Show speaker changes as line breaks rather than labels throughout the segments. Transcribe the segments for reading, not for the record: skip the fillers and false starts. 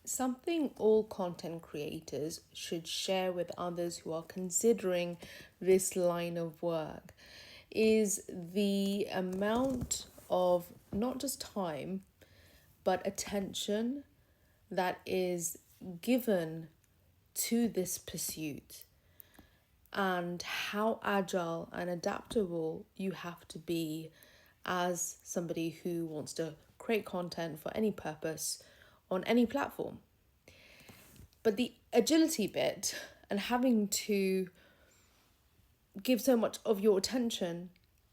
something all content creators should share with others who are considering this line of work is the amount of not just time, but attention that is given to this pursuit, and how agile and adaptable you have to be as somebody who wants to create content for any purpose on any platform. But the agility bit and having to give so much of your attention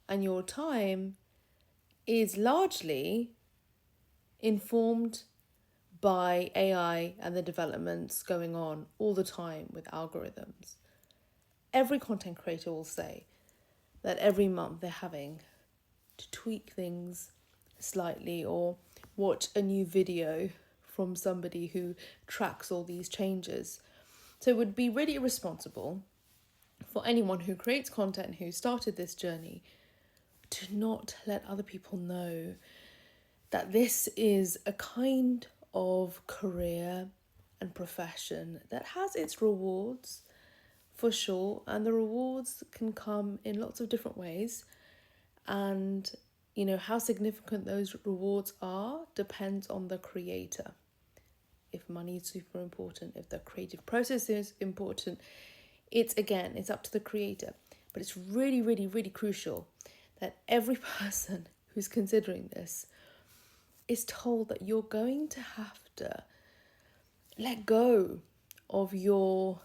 and your time is largely informed by AI and the developments going on all the time with algorithms. Every content creator will say that every month they're having to tweak things slightly or watch a new video from somebody who tracks all these changes. So it would be really irresponsible for anyone who creates content, who started this journey, to not let other people know that this is a kind of career and profession that has its rewards for sure, and the rewards can come in lots of different ways, and how significant those rewards are depends on the creator. If money is super important, if the creative process is important, it's up to the creator. But it's really, really, really crucial that every person who's considering this is told that you're going to have to let go of your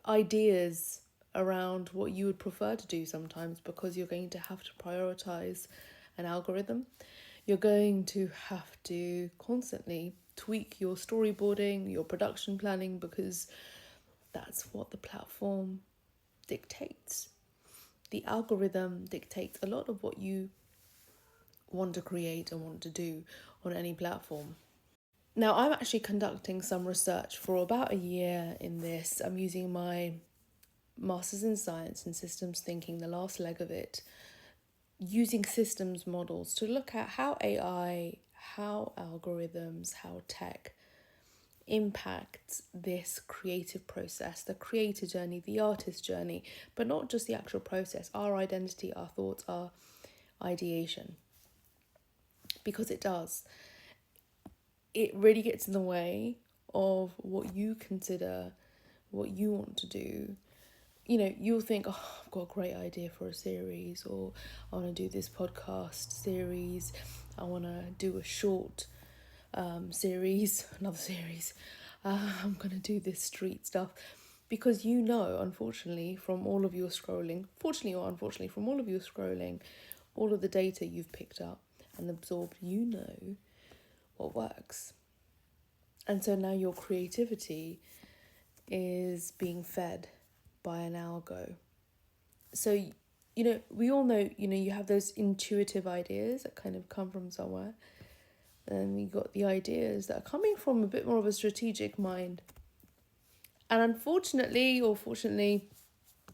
ideas around what you would prefer to do sometimes, because you're going to have to prioritize an algorithm. You're going to have to constantly tweak your storyboarding, your production planning, because that's what the platform dictates. The algorithm dictates a lot of what you want to create and want to do on any platform. Now, I'm actually conducting some research for about a year in this. I'm using my Masters in Science and Systems Thinking, the last leg of it, using systems models to look at how AI, how algorithms, how tech impacts this creative process, the creator journey, the artist journey, but not just the actual process, our identity, our thoughts, our ideation. Because it does. It really gets in the way of what you consider, what you want to do. You'll think, oh, I've got a great idea for a series, or I want to do this podcast series, I want to do a short another series, I'm going to do this street stuff. Because unfortunately, from all of your scrolling, fortunately or unfortunately, from all of your scrolling, all of the data you've picked up and absorbed, what works. And so now your creativity is being fed by an algo. So, we all know, you have those intuitive ideas that kind of come from somewhere. And we got the ideas that are coming from a bit more of a strategic mind. And unfortunately, or fortunately,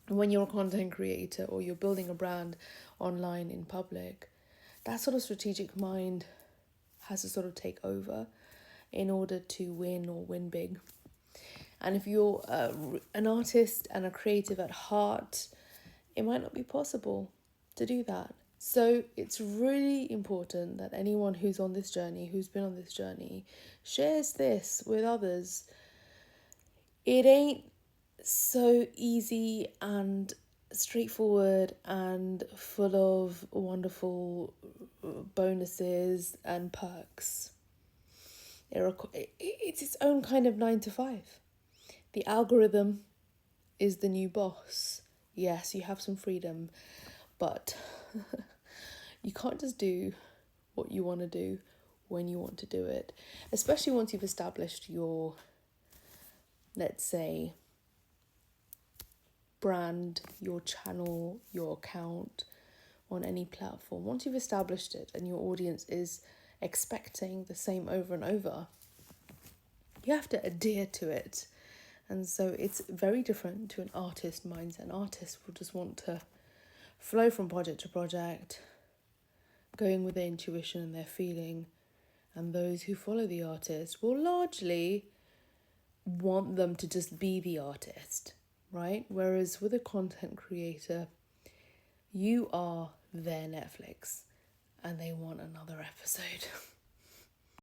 when you're a content creator or you're building a brand online in public, that sort of strategic mind has to sort of take over in order to win or win big. And if you're an artist and a creative at heart, it might not be possible to do that. So it's really important that anyone who's on this journey, who's been on this journey, shares this with others. It ain't so easy and straightforward and full of wonderful bonuses and perks. It's its own kind of 9 to 5. The algorithm is the new boss. Yes, you have some freedom, but you can't just do what you want to do when you want to do it, especially once you've established your, let's say, brand, your channel, your account on any platform. Once you've established it and your audience is expecting the same over and over, you have to adhere to it. And so it's very different to an artist mindset. An artist will just want to flow from project to project, going with their intuition and their feeling, and those who follow the artist will largely want them to just be the artist, right? Whereas with a content creator, you are their Netflix and they want another episode.